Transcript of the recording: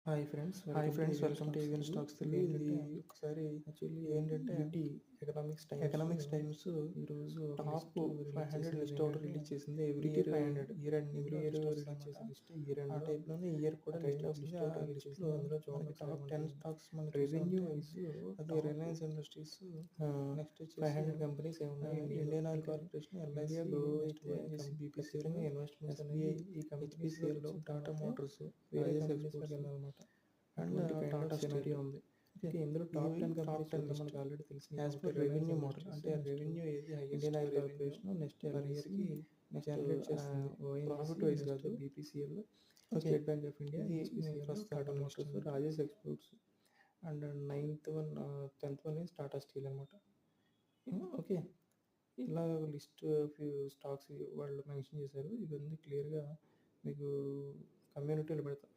Hi friends, welcome to Avian stocks Telugu. ఇది ఒకసారి actually ఏంటంటే ఈటీ ఎకనామిక్స్ టైమ్స్ ఈరోజు టాప్ 500 లిస్ట్ అవుట్ రిలీజ్ చేసింది. Every ET year 500 year and every year release చేసే list year ఆ ఎండ్లో టైప్లోనే ఇయర్ కూడా kind of list list out release లిస్ట్లో చేసింది. అందులో మనకి టాప్ 10 స్టాక్స్ మనకి రెవెన్యూ చూసుకుంటే వైజ్ అది రిలయన్స్ ఇండస్ట్రీస్, నెక్స్ట్ వచ్చేసి 500 కంపెనీస్ ఏమున్నాయి Indian Oil Corporation, India LIC, grow next అయితే ఐసిఐసిఐ, ఇన్వెస్ట్మెంట్స్ ఎస్బీఐ, అనేది ఈ కంపెనీస్ హెచ్పిసిఎల్, టాటా మోటార్స్, వేరే రాజేష్ కంపెనీస్ ఎక్స్పోర్ట్స్ వెళ్ళాలన్నమాట. అండ్ టాటా స్టీల్ ఉంది. ఓకే. ఇందులో టాప్ 10 టాప్ కంపెనీస్ 10 మనకు లిస్ట్ ఆల్రెడీ తెలిసింది. యాజ్ పర్ రెవెన్యూ మోడల్, అంటే రెవెన్యూ ఏది Indian oil highest corporation next per ఇయర్కి జనరేట్ చేస్తుంది. ప్రాఫిట్ వైజ్ కాదు. BPCL, okay. State Bank of India, ఇది ప్రస్తుతం టాటా మోటార్స్, నడుస్తుంది. Rajesh exports and 10th one is Tata steel అనమాట. ఓకే, ఇలా లిస్ట్ ఫ్యూ స్టాక్స్ వాళ్ళు మెన్షన్ చేశారు. ఇవన్నీ క్లియర్గా మీకు కమ్యూనిటీలో పెడతా.